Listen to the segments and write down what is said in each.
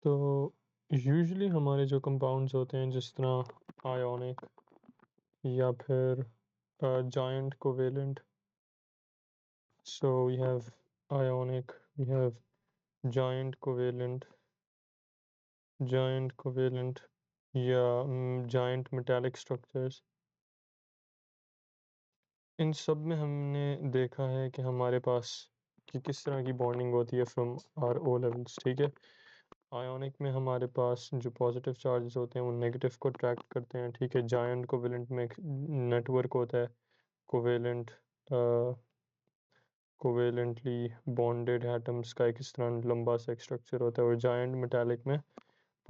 तो यूजुअली हमारे जो कंपाउंड्स होते हैं जिस तरह आयोनिक या फिर giant covalent. So we have ionic, we have giant covalent, या जायंट मेटालिक स्ट्रक्चर्स। इन सब में हमने देखा है कि हमारे पास कि किस तरह की बॉन्डिंग होती है फ्रॉम आर ओ लेवल्स। ठीक है, आयोनिक में हमारे पास जो पॉजिटिव चार्जेस होते हैं वो नेगेटिव को अट्रैक्ट करते हैं। ठीक है, जायंट कोवेलेंट में एक नेटवर्क होता है, कोवेलेंट कोवेलेंटली बॉन्डेड एटम्स का एक इस तरह लंबा सा एक स्ट्रक्चर होता है। और जायंट मेटालिक में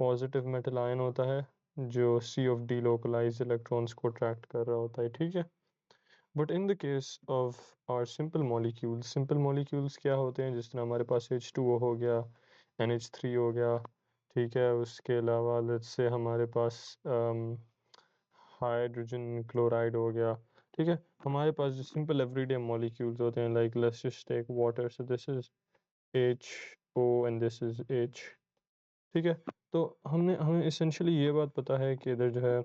पॉजिटिव मेटल आयन होता है जो sea of delocalise electrons को अट्रैक्ट कर रहा होता है। ठीक है, but in the case of are simple molecules क्या होते हैं, जिस तरह हमारे पास H2O हो गया, NH3 हो गया। ठीक है, उसके अलावा लेट्स से हमारे पास हाइड्रोजन क्लोराइड हो गया। ठीक है, हमारे पास जो सिंपल एवरीडे मॉलिक्यूल्स होते हैं, like let's just take water, so this is HO and this is H। ठीक है, तो हमने हमें इसेंशियली ये बात पता है कि इधर जो है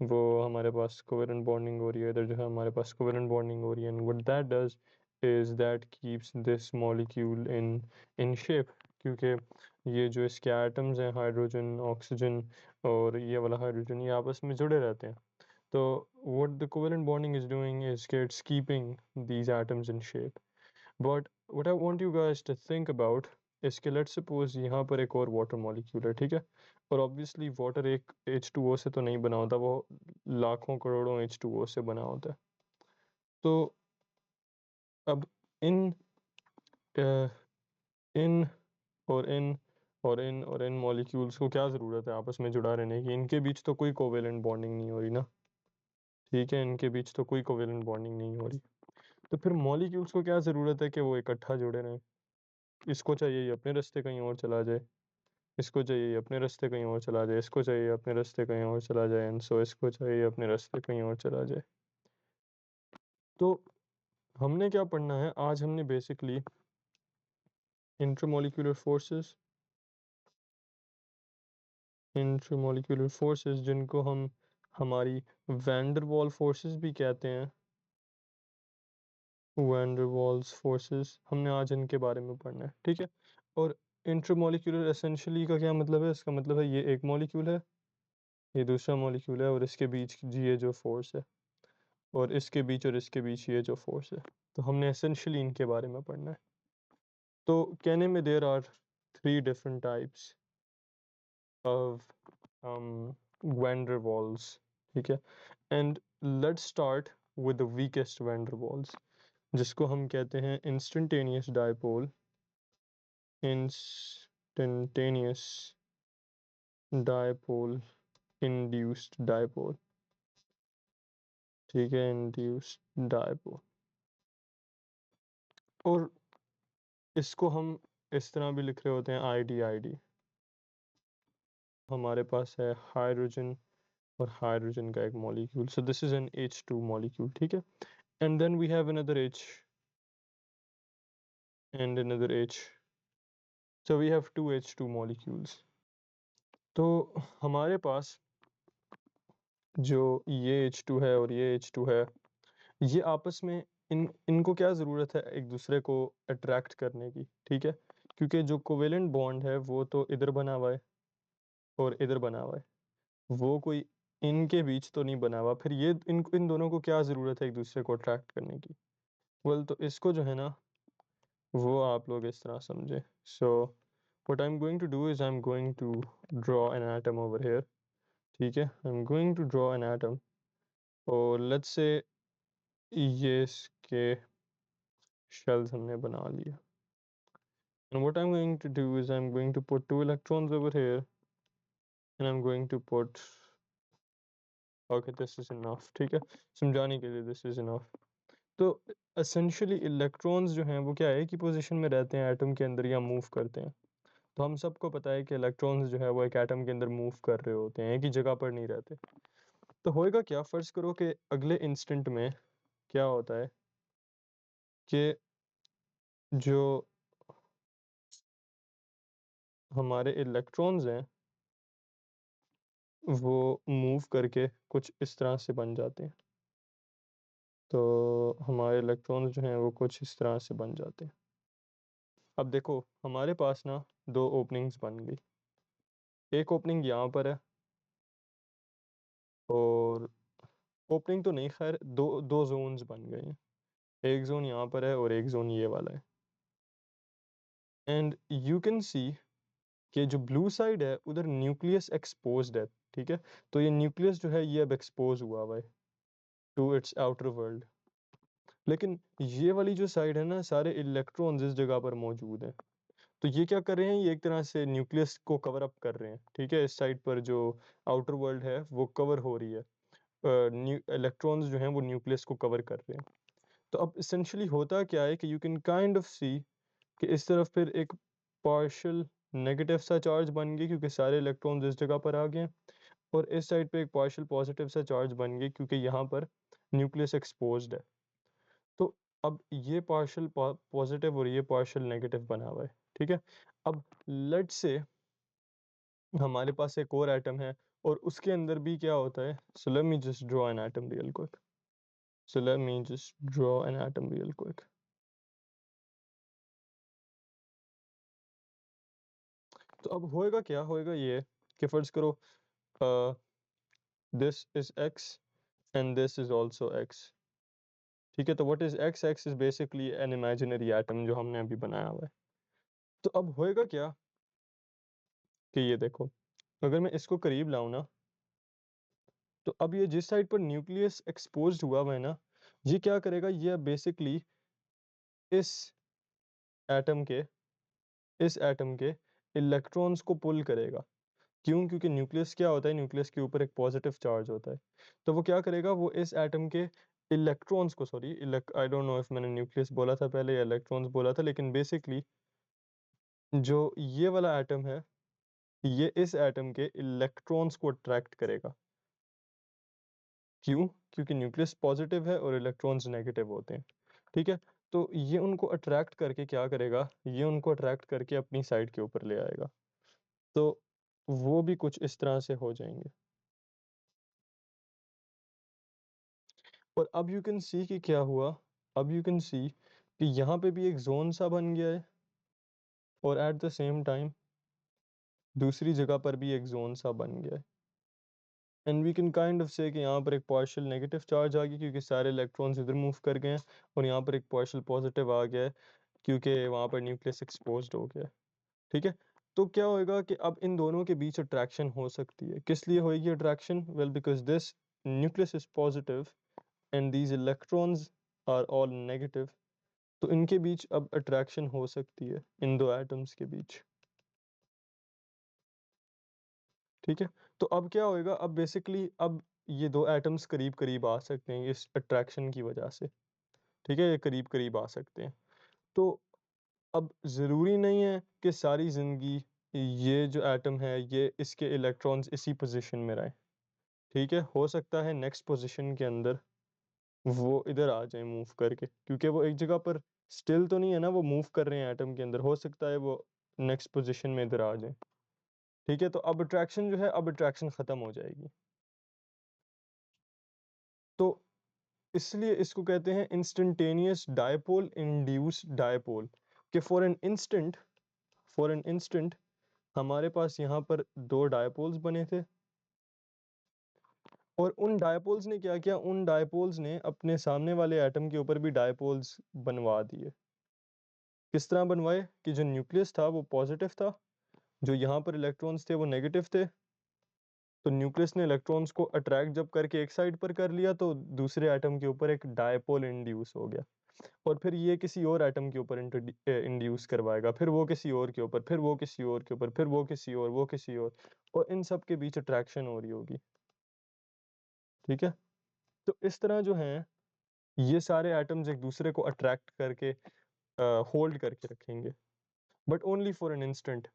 वो हमारे पास कोवेलेंट बॉन्डिंग हो रही है, इधर जो है हमारे पास कोवेलेंट बॉन्डिंग हो रही है। And what that does is that keeps this molecule in shape, क्योंकि ये जो इसके एटम्स हैं, हाइड्रोजन, ऑक्सीजन और ये वाला हाइड्रोजन, ये आपस में जुड़े रहते हैं। तो what the covalent bonding is doing is it's keeping these atoms in shape. But what I want you guys to think about is कि let's suppose यहाँ पर एक और वाटर मॉलिक्यूल है। ठीक है, और ऑब्वियसली वाटर एक H2O से तो नहीं बना होता, वो लाखों करोड़ों H2O से बना होता है। तो अब इन अ, इन और इन और इन मॉलिक्यूल्स को क्या ज़रूरत है आपस में जुड़ा रहने की? इनके बीच तो कोई कोवेलेंट बॉन्डिंग नहीं हो रही ना। ठीक है, इनके बीच तो कोई कोवेलेंट बॉन्डिंग नहीं हो रही। तो फिर मॉलिक्यूल्स को क्या ज़रूरत है कि वो इकट्ठा जुड़े रहें? इसको चाहिए ये अपने रास्ते कहीं और चला जाए, इसको चाहिए ये अपने रास्ते कहीं और चला जाए, इसको चाहिए अपने रास्ते कहीं और चला जाए, एंड सो इसको चाहिए अपने रास्ते कहीं और चला जाए। तो हमने क्या पढ़ना है आज? हमने बेसिकली इंटरमॉलिक्यूलर फोर्सेस, जिनको हम हमारी वैंडरवाल फोर्सेस भी कहते हैं, वैंडरवाल्स फोर्सेस, हमने आज इनके बारे में पढ़ना है। ठीक है, और इंटरमॉलिक्यूलर एसेंशियली का क्या मतलब है? इसका मतलब है ये एक मॉलिक्यूल है, ये दूसरा मॉलिक्यूल है, और इसके बीच ये जो फोर्स है, और इसके बीच और इसके बीच ये जो फोर्स है। तो हमने एसेंशियली इनके बारे में पढ़ना है। तो कहने में there are 3 different types of van der Waals. ठीक है, and let's start with the weakest van der Waals, जिसको हम कहते हैं instantaneous dipole, instantaneous dipole, induced dipole. ठीक है, इंड्यूस्ड डायपोल। और इसको हम इस तरह भी लिख रहे होते हैं, ID। हमारे पास है हाइड्रोजन और हाइड्रोजन का एक molecule, so this is an H2 molecule. ठीक है, and then we have another H and another H, so we have 2 H2 molecules. तो हमारे पास जो ये H2 है और ये H2 है, ये आपस में इनको क्या ज़रूरत है एक दूसरे को अट्रैक्ट करने की? ठीक है, क्योंकि जो कोवेलेंट बॉन्ड है वो तो इधर बना हुआ है और इधर बना हुआ है, वो कोई इनके बीच तो नहीं बना हुआ। फिर ये इन दोनों को क्या ज़रूरत है एक दूसरे को अट्रैक्ट करने की? वेल, तो इसको जो है ना वो आप लोग इस तरह समझे। So what I am going to do is I am going to draw an atom over here. ठीक है, I am going to draw an atom, और लेट्स से ये इसके शेल्स हमने बना लिया। And what I'm going to do is I'm going to put 2 electrons over here, and I'm going to put, okay, this is enough। ठीक है, समझाने के लिए this is enough। तो essentially इलेक्ट्रॉन्स जो हैं वो क्या है कि पोजीशन में रहते हैं एटम के अंदर या मूव करते हैं। तो हम सबको पता है कि इलेक्ट्रॉन्स जो है वो एक एटम के अंदर मूव कर रहे होते हैं, एक ही जगह पर नहीं रहते। तो होएगा क्या, फर्ज करो कि अगले इंस्टेंट में क्या होता है कि जो हमारे इलेक्ट्रॉन्स हैं वो मूव करके कुछ इस तरह से बन जाते हैं। तो हमारे इलेक्ट्रॉन्स जो हैं वो कुछ इस तरह से बन जाते हैं। अब देखो हमारे पास ना दो ओपनिंग्स बन गई। एक ओपनिंग यहाँ पर है और ओपनिंग तो नहीं, खैर दो दो जोन्स बन गए हैं। एक जोन यहाँ पर है और एक जोन ये वाला है। एंड यू कैन सी कि जो ब्लू साइड है उधर न्यूक्लियस एक्सपोज्ड है। ठीक है, तो ये न्यूक्लियस जो है ये अब एक्सपोज हुआ हुआ है टू इट्स आउटर वर्ल्ड। लेकिन ये वाली जो साइड है ना, सारे इलेक्ट्रॉन्स इस जगह पर मौजूद हैं। तो ये क्या कर रहे हैं, ये एक तरह से न्यूक्लियस को कवर अप कर रहे हैं। ठीक है, इस साइड पर जो आउटर वर्ल्ड है वो कवर हो रही है, इलेक्ट्रॉन्स जो हैं वो न्यूक्लियस को कवर कर रहे हैं। तो अब इसेंशली होता क्या है कि यू कैन काइंड ऑफ सी कि इस तरफ फिर एक पार्शियल नेगेटिव सा चार्ज बन गया क्योंकि सारे इलेक्ट्रॉन्स इस जगह पर आ गए, और इस साइड पे एक पार्शियल पॉजिटिव सा चार्ज बन गया क्योंकि यहाँ पर न्यूक्लियस एक्सपोज्ड है। तो अब ये पार्शियल पॉजिटिव और ये पार्शियल नेगेटिव बना हुआ है। ठीक है, अब लेट्स से हमारे पास एक और एटम है और उसके अंदर भी क्या होता है। So let me just draw an atom real quick. So let me just draw an atom real quick. तो अब होएगा क्या, होएगा ये कि फर्ज करो this is x and this is also x. ठीक है, तो what is x, x is basically an imaginary atom जो हमने अभी बनाया हुआ है। तो अब होएगा क्या कि ये देखो, अगर मैं इसको करीब लाऊं ना, तो अब ये जिस साइड पर न्यूक्लियस एक्सपोज्ड हुआ हुआ है ना, ये क्या करेगा, ये बेसिकली इस एटम के इलेक्ट्रॉन्स को पुल करेगा। क्यों, क्योंकि न्यूक्लियस क्या होता है, न्यूक्लियस के ऊपर एक पॉजिटिव चार्ज होता है। तो वो क्या करेगा, वो इस एटम के इलेक्ट्रॉन्स को, sorry I don't know if मैंने न्यूक्लियस बोला था पहले या इलेक्ट्रॉन्स बोला था, लेकिन बेसिकली जो ये वाला एटम है ये इस एटम के इलेक्ट्रॉन्स को अट्रैक्ट करेगा। क्यों, क्योंकि न्यूक्लियस पॉजिटिव है और इलेक्ट्रॉन्स नेगेटिव होते हैं। ठीक है, तो ये उनको अट्रैक्ट करके क्या करेगा, ये उनको अट्रैक्ट करके अपनी साइड के ऊपर ले आएगा। तो वो भी कुछ इस तरह से हो जाएंगे। और अब यू कैन सी कि क्या हुआ, अब यू कैन सी कि यहाँ पे भी एक जोन सा बन गया है और एट द सेम टाइम दूसरी जगह पर भी एक जोन सा बन गया है। And we can kind of say कि यहाँ पर एक पार्शियल नेगेटिव चार्ज आ गया क्योंकि सारे इलेक्ट्रॉन्स इधर मूव कर गए हैं, और यहाँ पर एक पार्शियल पॉजिटिव आ गया है क्योंकि वहाँ पर न्यूक्लियस एक्सपोज्ड हो गया है। ठीक है, तो क्या होएगा कि अब इन दोनों के बीच अट्रैक्शन हो सकती है। किस लिए होएगी attraction, well because this nucleus is positive and these electrons are all negative. तो इनके बीच अब अट्रैक्शन हो सकती है, इन दो एटम्स के बीच। ठीक है, तो अब क्या होएगा, अब बेसिकली अब ये दो एटम्स करीब करीब आ सकते हैं इस अट्रैक्शन की वजह से। ठीक है, ये करीब करीब आ सकते हैं। तो अब ज़रूरी नहीं है कि सारी ज़िंदगी ये जो एटम है ये इसके इलेक्ट्रॉन्स इसी पोजीशन में रहे। ठीक है, हो सकता है नेक्स्ट पोजीशन के अंदर वो इधर आ जाए मूव करके, क्योंकि वो एक जगह पर स्टिल तो नहीं है ना, वो मूव कर रहे हैं एटम के अंदर, हो सकता है वो नेक्स्ट पोजीशन में इधर आ जाए। ठीक है, तो अब अट्रैक्शन जो है, अब अट्रैक्शन ख़त्म हो जाएगी। तो इसलिए इसको कहते हैं इंस्टेंटेनियस डायपोल इंड्यूस्ड डायपोल, कि फॉर एन इंस्टेंट हमारे पास यहाँ पर दो डायपोल्स बने थे, और उन डायपोल्स ने क्या किया, उन डायपोल्स ने अपने सामने वाले एटम के ऊपर भी डायपोल्स बनवा दिए। किस तरह बनवाए कि जो न्यूक्लियस था वो पॉजिटिव था, जो यहाँ पर इलेक्ट्रॉन्स थे वो नेगेटिव थे। तो न्यूक्लियस ने इलेक्ट्रॉन्स को अट्रैक्ट जब करके एक साइड पर कर लिया, तो दूसरे एटम के ऊपर एक डायपोल इंड्यूस हो गया, और फिर ये किसी और एटम के ऊपर इंड्यूस करवाएगा, फिर वो किसी और के ऊपर, फिर वो किसी और के ऊपर, फिर वो किसी और, वो किसी और इन सब के बीच अट्रैक्शन हो रही होगी। ठीक है, तो इस तरह जो है ये सारे एटम्स एक दूसरे को अट्रैक्ट करके होल्ड करके रखेंगे, but only for an instant.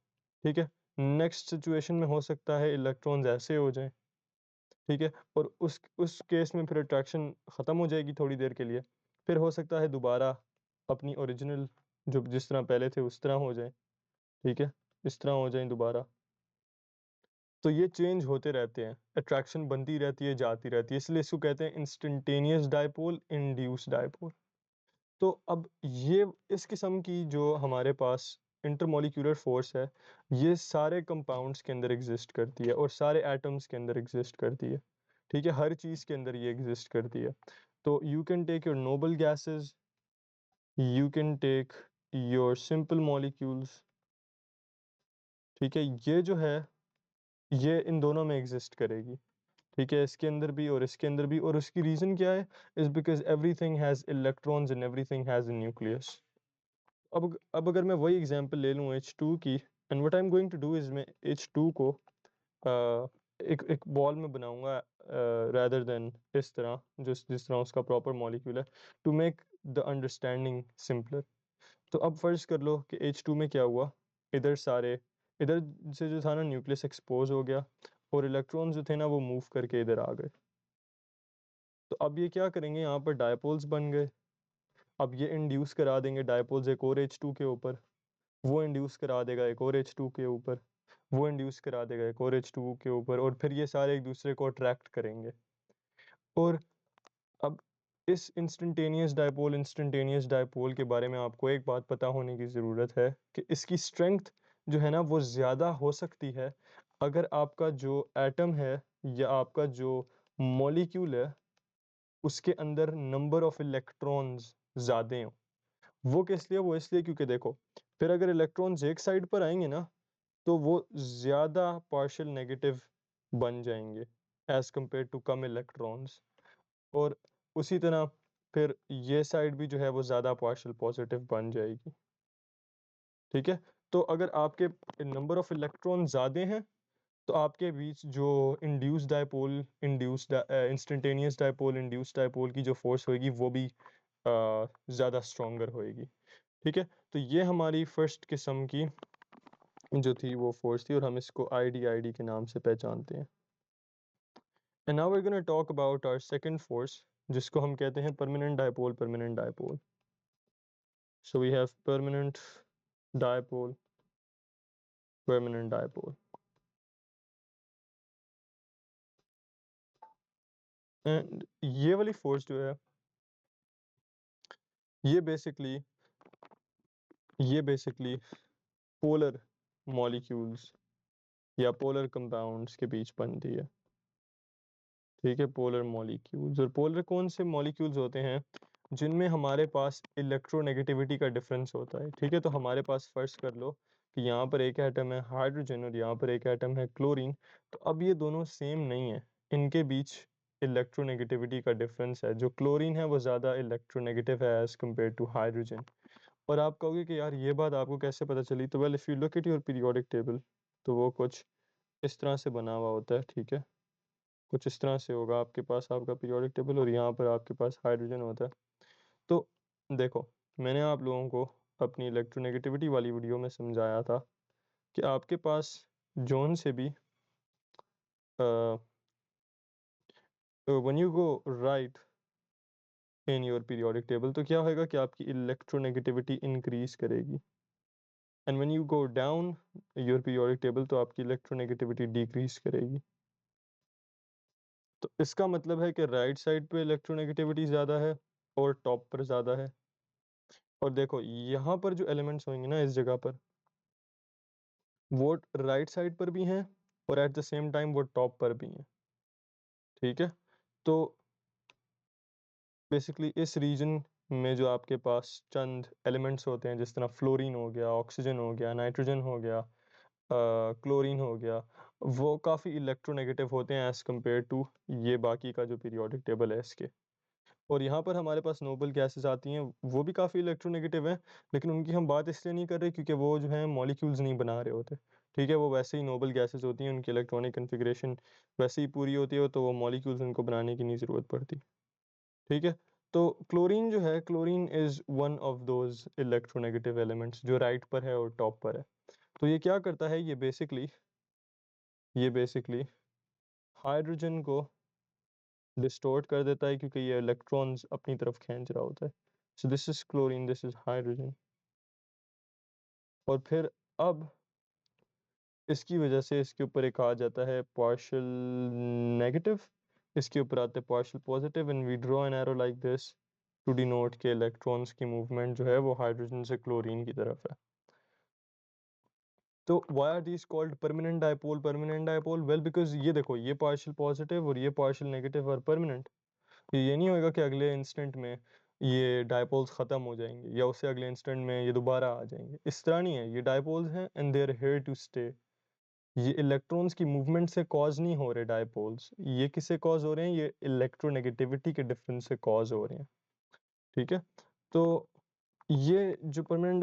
ठीक है, नेक्स्ट सिचुएशन में हो सकता है इलेक्ट्रॉन्स ऐसे हो जाएं। ठीक है, और उस केस में फिर अट्रैक्शन ख़त्म हो जाएगी थोड़ी देर के लिए, फिर हो सकता है दोबारा अपनी ओरिजिनल जो जिस तरह पहले थे उस तरह हो जाए। ठीक है, इस तरह हो जाएं दोबारा, तो ये चेंज होते रहते हैं, अट्रैक्शन बनती रहती है जाती रहती है, इसलिए इसको कहते हैं इंस्टेंटेनियस डायपोल, इंड्यूस डायपोल। तो अब ये इस किस्म की जो हमारे पास इंटरमोलिक्यूलर फोर्स है, ये सारे कंपाउंड्स के अंदर एग्जिस्ट करती है और सारे एटम्स के अंदर एग्जिस्ट करती है। ठीक है, हर चीज़ के अंदर ये एग्जिस्ट करती है। तो you can take your noble gases, you can take your simple molecules. ठीक है, ये जो है ये इन दोनों में एग्जिस्ट करेगी। ठीक है, इसके अंदर भी और इसके अंदर भी। और उसकी रीज़न क्या है? Is because everything has electrons and everything has a nucleus. अब अगर मैं वही एग्जांपल ले लूँ H2 की, and what I am going to do is मैं H2 को एक एक बॉल में बनाऊंगा rather देन इस तरह जिस तरह उसका प्रॉपर मॉलिक्यूल है, to make the understanding simpler. तो अब फर्ज कर लो कि H2 में क्या हुआ, इधर सारे इधर से जो था ना न्यूक्लियस एक्सपोज हो गया और इलेक्ट्रॉन्स जो थे ना वो मूव करके इधर आ गए। तो अब ये क्या करेंगे, यहाँ पर डायपोल्स बन गए। अब ये इंड्यूस करा देंगे डायपोल्स एक और H2 के ऊपर, वो इंड्यूस करा देगा एक और H2 के ऊपर, वो इंड्यूस करा देगा एक और H2 के ऊपर, और फिर ये सारे एक दूसरे को अट्रैक्ट करेंगे। और अब इस इंस्टेंटेनियस डायपोल के बारे में आपको एक बात पता होने की ज़रूरत है कि इसकी स्ट्रेंथ जो है ना वो ज़्यादा हो सकती है अगर आपका जो एटम है या आपका जो मॉलिक्यूल है उसके अंदर नंबर ऑफ इलेक्ट्रॉन्स ज़्यादा हों। वो किस लिए? वो इसलिए क्योंकि देखो, फिर अगर इलेक्ट्रॉन्स एक साइड पर आएंगे ना तो वो ज़्यादा पार्शियल नेगेटिव बन जाएंगे एज कंपेयर टू कम इलेक्ट्रॉन्स। और उसी तरह फिर ये साइड भी जो है वो ज़्यादा पार्शियल पॉजिटिव बन जाएगी। ठीक है, तो अगर आपके नंबर ऑफ इलेक्ट्रॉन ज़्यादा हैं तो आपके बीच जो इंस्टेंटेनियस डायपोल इंड्यूस डायपोल की जो फोर्स होगी वो भी ज़्यादा स्ट्रॉन्गर होएगी। ठीक है, तो ये हमारी फर्स्ट किस्म की जो थी वो फोर्स थी और हम इसको आईडी के नाम से पहचानते हैं। And now we gonna talk about our second force जिसको हम कहते हैं permanent dipole. Permanent dipole, so we have permanent dipole, permanent dipole. And ये वाली फोर्स जो है ये बेसिकली पोलर मॉलिक्यूल्स या पोलर कंपाउंड्स के बीच बनती है। ठीक है, पोलर मॉलिक्यूल्स। और पोलर कौन से मॉलिक्यूल्स होते हैं? जिनमें हमारे पास इलेक्ट्रोनेगेटिविटी का डिफरेंस होता है। ठीक है, तो हमारे पास फर्ज कर लो कि यहाँ पर एक एटम है हाइड्रोजन और यहाँ पर एक एटम है क्लोरीन। तो अब ये दोनों सेम नहीं है, इनके बीच इलेक्ट्रोनेगेटिविटी का डिफरेंस है। जो क्लोरीन है वो ज़्यादा इलेक्ट्रोनेगेटिव है एज़ कम्पेयर टू हाइड्रोजन। और आप कहोगे कि यार ये बात आपको कैसे पता चली? तो well if you look at your periodic table तो वो कुछ इस तरह से बना हुआ होता है। ठीक है, कुछ इस तरह से होगा आपके पास आपका पीरियोडिक टेबल और यहाँ पर आपके पास हाइड्रोजन होता है। तो देखो, मैंने आप लोगों को अपनी इलेक्ट्रोनेगेटिविटी वाली वीडियो में समझाया था कि आपके पास जोन से भी when you go right in your periodic table तो क्या होगा कि आपकी इलेक्ट्रोनेगेटिविटी इंक्रीज करेगी, and when you go down your periodic table तो आपकी इलेक्ट्रोनेगेटिविटी डिक्रीज करेगी। तो इसका मतलब है कि राइट साइड पे इलेक्ट्रोनेगेटिविटी ज़्यादा है और टॉप पर ज़्यादा है। और देखो यहाँ पर जो एलिमेंट्स होंगे ना इस जगह पर, वो राइट साइड पर भी हैं और एट द सेम टाइम वो टॉप पर भी हैं। ठीक है, तो बेसिकली इस रीजन में जो आपके पास चंद एलिमेंट्स होते हैं जिस तरह फ्लोरीन हो गया, ऑक्सीजन हो गया, नाइट्रोजन हो गया, क्लोरीन हो गया, वो काफ़ी इलेक्ट्रोनेगेटिव होते हैं एज़ कम्पेयर टू ये बाकी का जो पीरियोडिक टेबल है इसके। और यहाँ पर हमारे पास नोबल गैसेस आती हैं, वो भी काफ़ी इलेक्ट्रोनेगेटिव हैं, लेकिन उनकी हम बात इसलिए नहीं कर रहे क्योंकि वो जो हैं मॉलिक्यूल्स नहीं बना रहे होते। ठीक है, वो वैसे ही नोबल गैसेस होती हैं, उनकी इलेक्ट्रॉनिक कन्फिग्रेशन वैसे ही पूरी होती है तो वो मॉलिक्यूल्स उनको बनाने की नहीं ज़रूरत पड़ती। ठीक है, तो क्लोरीन जो है, chlorine is one of those electronegative elements जो राइट पर है और टॉप पर है। तो ये क्या करता है, ये बेसिकली हाइड्रोजन को डिस्टोर्ट कर देता है क्योंकि ये इलेक्ट्रॉन्स अपनी तरफ खींच रहा होता है। सो this is chlorine, this is hydrogen. और फिर अब इसकी वजह से इसके ऊपर एक आ जाता है पार्शियल नेगेटिव, इसके ऊपर आते हैं partial positive, and we draw an arrow like this to denote के इलेक्ट्रॉन्स की मूवमेंट जो है वो हाइड्रोजन से क्लोरीन की तरफ है। तो why are these called permanent dipole? Permanent dipole, well because ये देखो, ये पार्शियल पॉजिटिव और ये पार्शियल नेगेटिव और परमानेंट। ये नहीं होगा कि अगले इंस्टेंट में ये डायपोल्स ख़त्म हो जाएंगे या उससे अगले इंस्टेंट में ये दोबारा आ जाएंगे, इस तरह नहीं है। ये डायपोल्स हैं and they are here to stay. ये इलेक्ट्रॉन्स की मूवमेंट से कॉज नहीं हो रहे डायपोल्स, ये किससे कॉज हो रहे हैं? ये इलेक्ट्रोनेगेटिविटी के डिफरेंस से कॉज हो रहे हैं। ठीक है, तो ये जो परमानेंट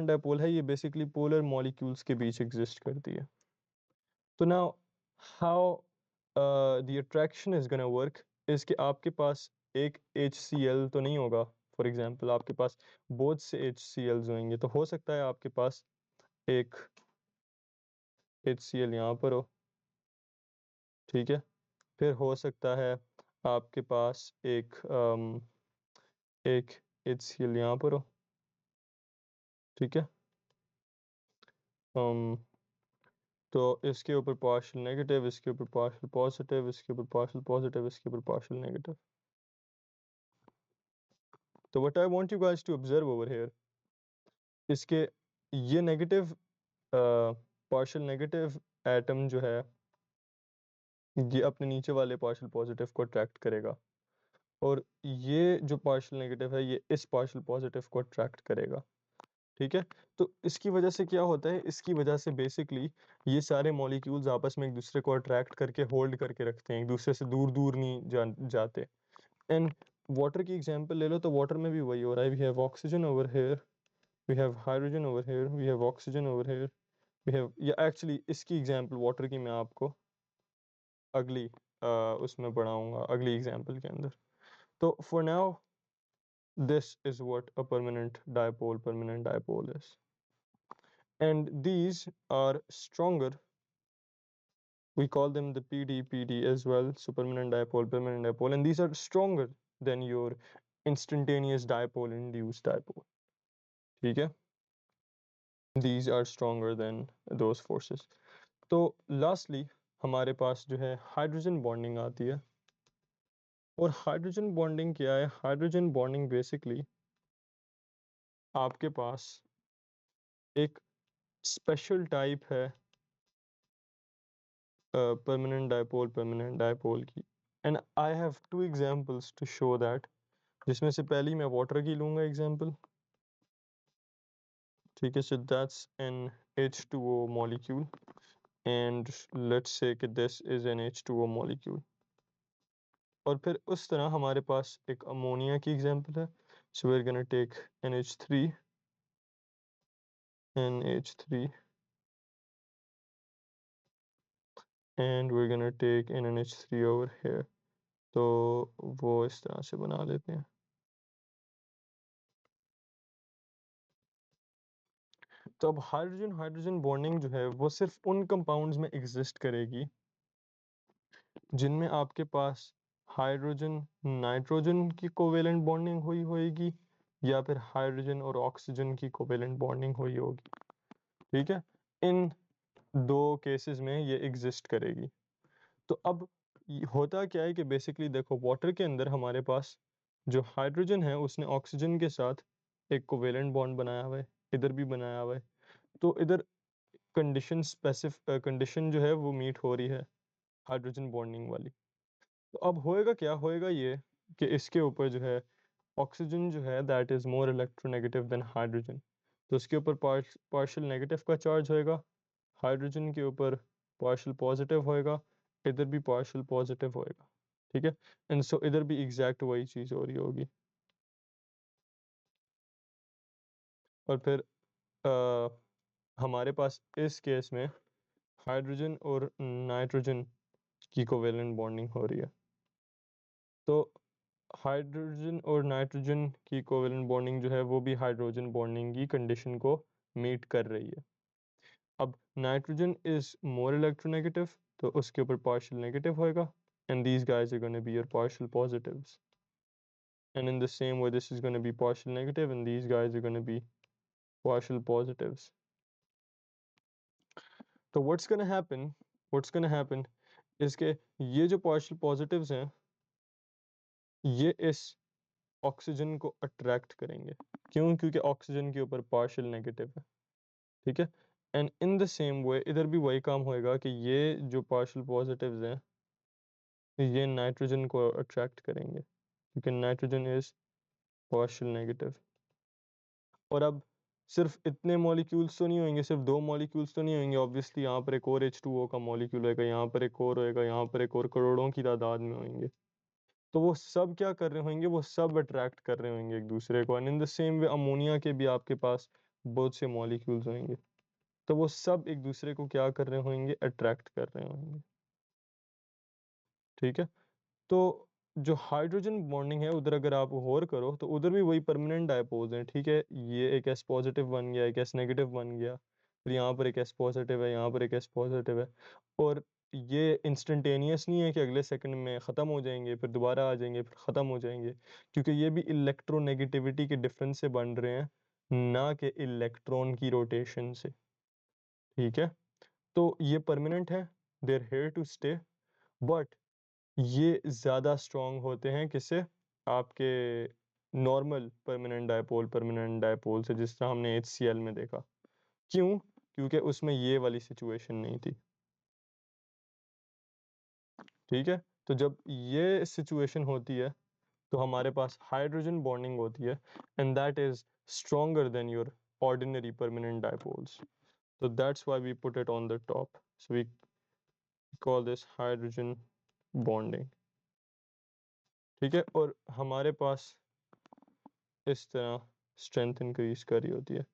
डायपोल है, ये बेसिकली पोलर मॉलिक्यूल्स के बीच एग्जिस्ट करती है। तो now how the attraction is gonna work is कि आपके पास एक HCl तो नहीं होगा। फॉर एग्जांपल आपके पास बहुत से HCls होंगे, तो हो सकता है आपके पास एक HCl यहाँ पर हो, ठीक है। फिर हो सकता है आपके पास एक HCl यहाँ पर हो, ठीक है। um, तो इसके ऊपर पार्शियल नेगेटिव, इसके ऊपर पार्शियल पॉजिटिव, इसके ऊपर पार्शियल पॉजिटिव, इसके ऊपर पार्शियल नेगेटिव। तो what I want you guys to observe over here, इसके ये नेगेटिव पार्शियल नेगेटिव एटम जो है ये अपने नीचे वाले पार्शियल पॉजिटिव को अट्रैक्ट करेगा, और ये जो पार्शियल नेगेटिव है ये इस पार्शियल पॉजिटिव को अट्रैक्ट करेगा, ठीक है। तो इसकी वजह से क्या होता है, इसकी वजह से बेसिकली ये सारे मॉलिक्यूल्स आपस में एक दूसरे को अट्रैक्ट करके होल्ड करके रखते हैं, एक दूसरे से दूर दूर नहीं जाते। एंड वाटर की एग्जांपल ले लो, तो वाटर में भी वही हो रहा है। We have oxygen over here, we have hydrogen over here, we have oxygen over here, we have, या एक्चुअली इसकी एग्जांपल वाटर की मैं आपको अगली उसमें पढ़ाऊंगा, अगली एग्जांपल के अंदर। तो for now this is what a permanent dipole is, and these are stronger. We call them the PD as well, so permanent dipole, and these are stronger than your instantaneous dipole induced dipole, ठीक है। These are stronger than those forces. तो lastly हमारे पास जो है hydrogen bonding आती है, और hydrogen bonding क्या है? हाइड्रोजन बॉन्डिंग बेसिकली आपके पास एक स्पेशल टाइप है permanent dipole की, and I have two examples to show that, जिसमें से पहली मैं वाटर की लूंगा एग्जांपल, ठीक है। So that's an H2O molecule, and let's say कि this is N H2O molecule, और फिर उस तरह हमारे पास एक अमोनिया की एग्जांपल है। So we are gonna take NH3, NH3, and we are gonna take NH3 over here. तो वो इस तरह से बना लेते हैं। तो अब हाइड्रोजन हाइड्रोजन बॉन्डिंग जो है वो सिर्फ उन कंपाउंड्स में एग्जिस्ट करेगी जिनमें आपके पास हाइड्रोजन नाइट्रोजन की कोवेलेंट बॉन्डिंग हुई होगी, या फिर हाइड्रोजन और ऑक्सीजन की कोवेलेंट बॉन्डिंग हुई होगी, ठीक है। इन दो केसेस में ये एग्जिस्ट करेगी। तो अब होता क्या है कि बेसिकली देखो, वाटर के अंदर हमारे पास जो हाइड्रोजन है उसने ऑक्सीजन के साथ एक कोवेलेंट बॉन्ड बनाया हुआ है, इधर भी बनाया हुआ है। तो इधर कंडीशन जो है वो मीट हो रही है हाइड्रोजन बॉन्डिंग वाली। तो अब होएगा क्या, होएगा ये कि इसके ऊपर जो है ऑक्सीजन जो है that is more electronegative than hydrogen, तो इसके ऊपर पार्शियल नेगेटिव का चार्ज होएगा, हाइड्रोजन के ऊपर पार्शियल पॉजिटिव होएगा, इधर भी पार्शियल पॉजिटिव होएगा, ठीक है। एंड सो इधर भी एग्जैक्ट वही चीज़ हो रही होगी। और फिर हमारे पास इस केस में हाइड्रोजन और नाइट्रोजन की कोवेलेंट बॉन्डिंग हो रही है। तो हाइड्रोजन और नाइट्रोजन की कोवेलेंट बॉन्डिंग जो है वो भी हाइड्रोजन बॉन्डिंग की कंडीशन को मीट कर रही है। अब नाइट्रोजन इज मोर इलेक्ट्रोनेगेटिव, तो उसके ऊपर पार्शियल नेगेटिव होएगा, and these guys are gonna be your partial positives, and in the same way this is gonna be partial negative and these guys are gonna be partial positives. तो what's gonna happen इसके ये जो partial positives हैं ये इस oxygen को attract करेंगे। क्यों? क्योंकि ऑक्सीजन के ऊपर पार्शियल नेगेटिव है, ठीक है। एंड इन द सेम वे इधर भी वही काम होएगा कि ये जो पार्शियल पॉजिटिव्स हैं ये नाइट्रोजन को अट्रैक्ट करेंगे क्योंकि नाइट्रोजन इज पार्शियल नेगेटिव। और अब सिर्फ इतने मॉलिक्यूल्स तो नहीं होंगे, सिर्फ दो मॉलिक्यूल्स तो नहीं होंगे, ऑब्वियसली यहाँ पर एक और H2O का मॉलिक्यूल होएगा, यहाँ पर एक और होएगा, यहाँ पर एक और, करोड़ों की तादाद में होंगे। तो वो सब क्या कर रहे होंगे? वो सब अट्रैक्ट कर रहे होंगे एक दूसरे को। And in the same way ammonia के भी आपके पास बहुत से मॉलिक्यूल्स होंगे, तो वो सब एक दूसरे को क्या कर रहे होंगे? अट्रैक्ट कर रहे होंगे, ठीक है। तो जो हाइड्रोजन बॉन्डिंग है उधर अगर आप गौर करो तो उधर भी वही परमानेंट डायपोज हैं, ठीक है। ये एक एस पॉजिटिव बन गया, एक एस नेगेटिव बन गया, फिर यहाँ पर एक एस पॉजिटिव है, यहाँ पर एक एस पॉजिटिव है। और ये इंस्टेंटेनियस नहीं है कि अगले सेकंड में ख़त्म हो जाएंगे फिर दोबारा आ जाएंगे फिर ख़त्म हो जाएंगे, क्योंकि ये भी इलेक्ट्रोनेगेटिविटी के डिफरेंस से बन रहे हैं, ना कि इलेक्ट्रॉन की रोटेशन से, ठीक है। तो ये परमानेंट है, देर हेयर टू स्टे, बट ये ज़्यादा स्ट्रॉन्ग होते हैं किससे? आपके नॉर्मल परमानेंट डायपोल से, जिस तरह हमने HCl में देखा। क्यों? क्योंकि उसमें ये वाली सिचुएशन नहीं थी, ठीक है। तो जब ये सिचुएशन होती है तो हमारे पास हाइड्रोजन बॉन्डिंग होती है and that is stronger than your ordinary permanent dipoles. So that's why we put it on the top. So we call this hydrogen bonding, ठीक है। और हमारे पास इस तरह स्ट्रेंथ इंक्रीज करी होती है।